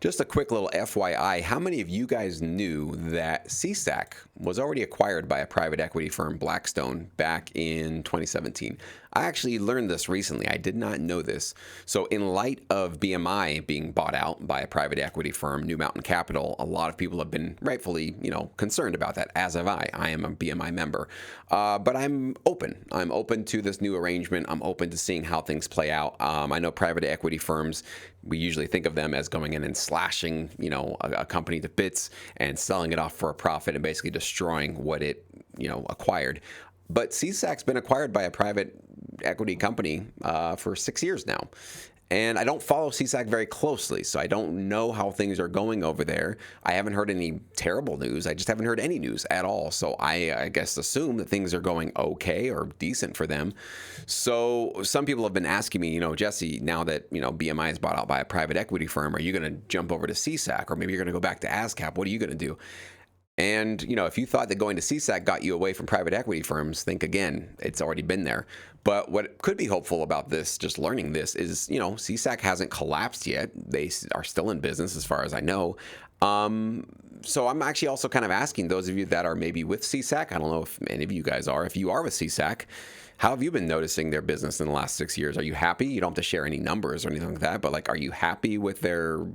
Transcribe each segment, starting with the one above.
Just a quick little FYI, how many of you guys knew that SESAC was already acquired by a private equity firm, Blackstone, back in 2017? I actually learned this recently. I did not know this. So in light of BMI being bought out by a private equity firm, New Mountain Capital, a lot of people have been rightfully, concerned about that, as have I. I am a BMI member. But I'm open. I'm open to this new arrangement. I'm open to seeing how things play out. I know private equity firms, we usually think of them as going in and slashing, a company to bits and selling it off for a profit and basically destroying what it, acquired. But CSAC's been acquired by a private equity company for 6 years now. And I don't follow CSAC very closely, so I don't know how things are going over there. I haven't heard any terrible news. I just haven't heard any news at all. So I guess assume that things are going okay or decent for them. So some people have been asking me, Jesse, now that, BMI is bought out by a private equity firm, are you going to jump over to CSAC, or maybe you're going to go back to ASCAP? What are you going to do? And, if you thought that going to CSAC got you away from private equity firms, think again. It's already been there. But what could be hopeful about this, just learning this, is, CSAC hasn't collapsed yet. They are still in business as far as I know. So I'm actually also kind of asking those of you that are maybe with CSAC, I don't know if any of you guys are, if you are with CSAC, how have you been noticing their business in the last 6 years? Are you happy? You don't have to share any numbers or anything like that, but are you happy with their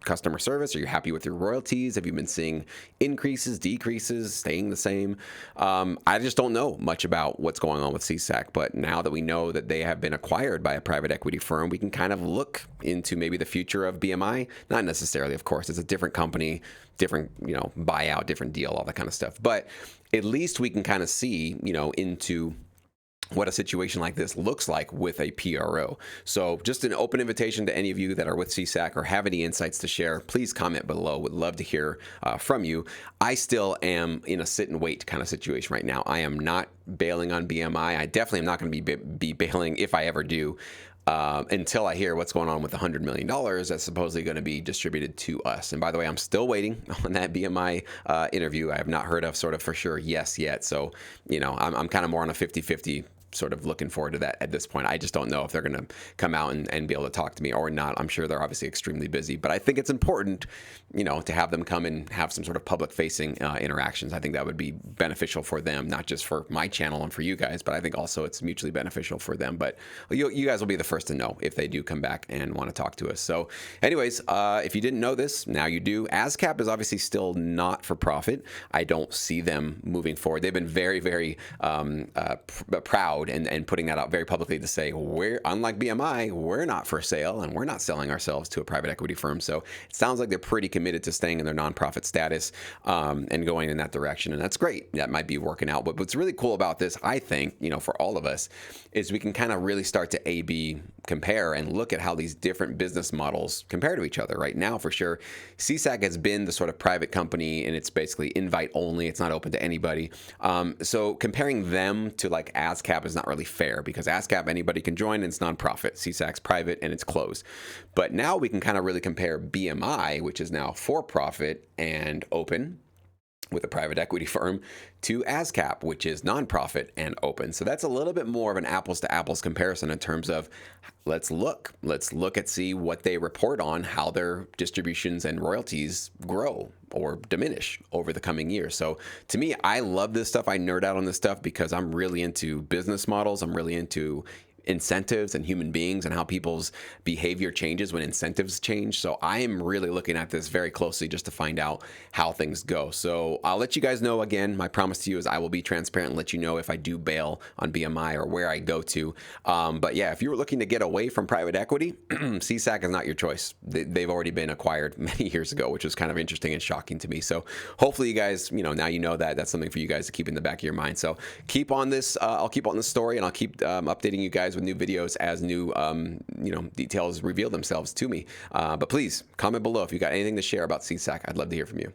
customer service? Are you happy with your royalties? Have you been seeing increases, decreases, staying the same? I just don't know much about what's going on with CSAC, but now that we know that they have been acquired by a private equity firm, we can kind of look into maybe the future of BMI. Not necessarily, of course. It's a different company, different, buyout, different deal, all that kind of stuff. But at least we can kind of see, into what a situation like this looks like with a PRO. So just an open invitation to any of you that are with CSAC or have any insights to share, please comment below. Would love to hear from you. I still am in a sit and wait kind of situation right now. I am not bailing on BMI. I definitely am not going to be bailing, if I ever do, until I hear what's going on with the $100 million that's supposedly going to be distributed to us. And by the way, I'm still waiting on that BMI interview. I have not heard of sort of for sure yes yet. So, I'm kind of more on a 50-50 sort of looking forward to that at this point. I just don't know if they're going to come out and be able to talk to me or not. I'm sure they're obviously extremely busy, but I think it's important, to have them come and have some sort of public facing interactions. I think that would be beneficial for them, not just for my channel and for you guys, but I think also it's mutually beneficial for them. But you guys will be the first to know if they do come back and want to talk to us. So anyways, if you didn't know this, now you do. ASCAP is obviously still not for profit. I don't see them moving forward. They've been very, very proud and putting that out very publicly to say, unlike BMI, we're not for sale and we're not selling ourselves to a private equity firm. So it sounds like they're pretty committed to staying in their nonprofit status and going in that direction. And that's great. That might be working out. But what's really cool about this, I think, for all of us, is we can kind of really start to A/B compare and look at how these different business models compare to each other. Right now, for sure, CSAC has been the sort of private company and it's basically invite only. It's not open to anybody. So comparing them to like ASCAP is not really fair because ASCAP, anybody can join and it's nonprofit. CSAC's private and it's closed. But now we can kind of really compare BMI, which is now for profit and open with a private equity firm, to ASCAP, which is nonprofit and open. So that's a little bit more of an apples to apples comparison in terms of let's look at see what they report on, how their distributions and royalties grow or diminish over the coming years. So to me, I love this stuff. I nerd out on this stuff because I'm really into business models. I'm really into incentives and human beings and how people's behavior changes when incentives change. So I am really looking at this very closely just to find out how things go. So I'll let you guys know again. My promise to you is I will be transparent and let you know if I do bail on BMI or where I go to. But yeah, if you were looking to get away from private equity, CSAC is not your choice. They've already been acquired many years ago, which was kind of interesting and shocking to me. So hopefully you guys, now you know that that's something for you guys to keep in the back of your mind. So keep on this. I'll keep on this story and I'll keep updating you guys with new videos as new details reveal themselves to me. But please comment below if you got anything to share about CSAC. I'd love to hear from you.